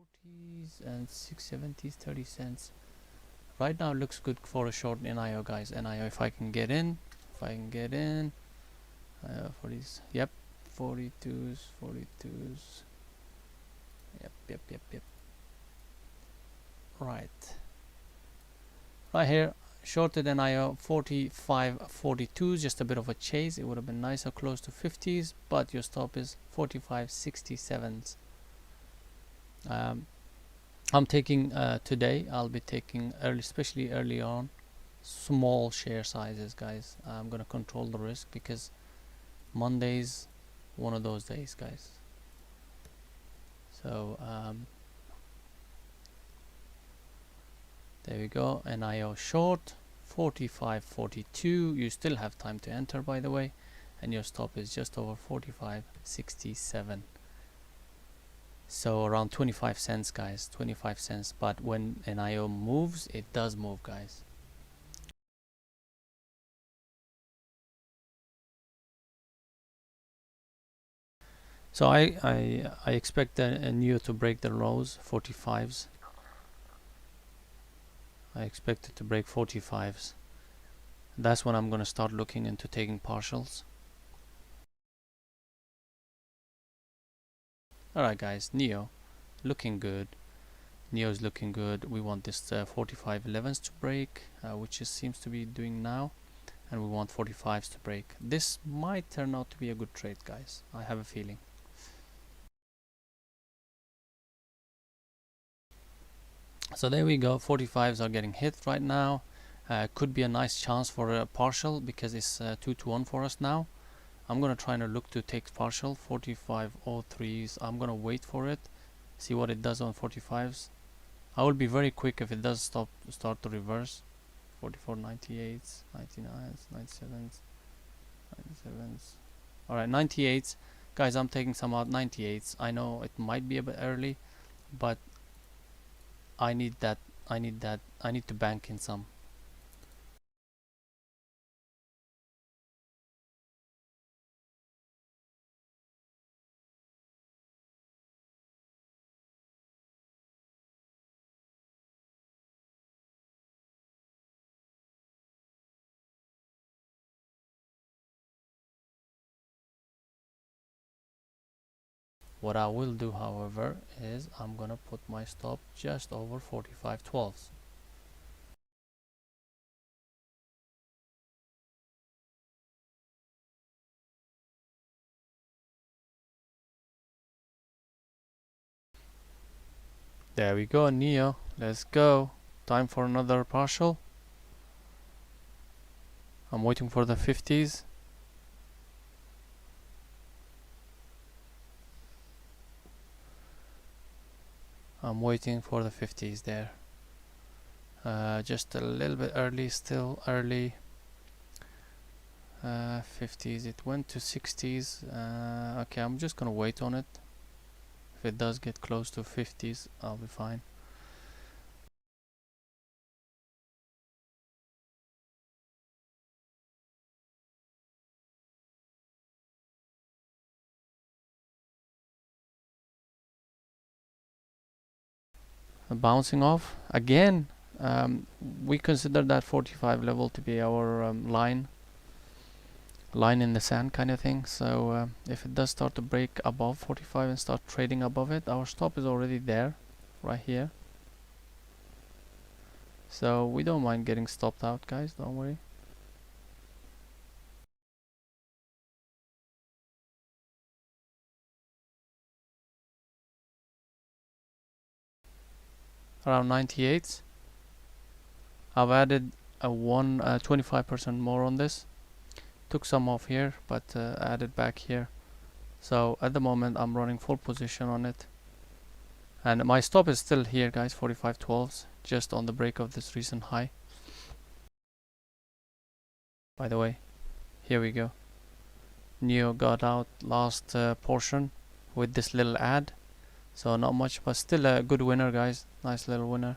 40s and 670s, 30 cents. Right now it looks good for a short NIO, guys. NIO, if I can get in, for these, yep, 42s, 42s, yep. Right here, shorted NIO 45, 42s, just a bit of a chase. It would have been nicer close to 50s, but your stop is 45, 67s. I'm taking today, I'll be taking early, especially early on, small share sizes, guys. I'm gonna control the risk because Monday's one of those days, guys. So there we go. NIO short 45, 42. You still have time to enter, by the way, and your stop is just over 45, 67. So around 25 cents, guys, 25 cents. But when NIO moves, it does move, guys. So I expect a NIO to break the lows, 45s. I expect it to break 45s. That's when I'm going to start looking into taking partials. Alright, guys, NIO looking good. NIO is looking good. We want this 45.11s to break, which it seems to be doing now, and we want 45s to break. This might turn out to be a good trade, guys. I have a feeling. So there we go. 45s are getting hit right now. Could be a nice chance for a partial because it's 2-1 for us now. I'm gonna try and look to take partial 45.03s. I'm gonna wait for it, see what it does on 45s. I will be very quick if it does start to reverse. 44.98s, 99s, 97s, 97s. All right, 98s, guys. I'm taking some out 98s. I know it might be a bit early, but I need that. I need to bank in some. What I will do, however, is I'm gonna put my stop just over 45.12s. There we go, NIO. Let's go. Time for another partial. I'm waiting for the 50s. I'm waiting for the 50s there. Just a little bit early, still early. 50s, it went to 60s. Okay, I'm just gonna wait on it. If it does get close to 50s, I'll be fine. Bouncing off again. We consider that 45 level to be our line in the sand kind of thing. So if it does start to break above 45 and start trading above it, our stop is already there, right here. So we don't mind getting stopped out, guys, don't worry. Around 98. I've added a 25% more on this. Took some off here, but added back here. So at the moment I'm running full position on it, and my stop is still here, guys, 45.12s, just on the break of this recent high. By the way, here we go. NIO got out last portion with this little ad, so not much, but still a good winner, guys. Nice little winner.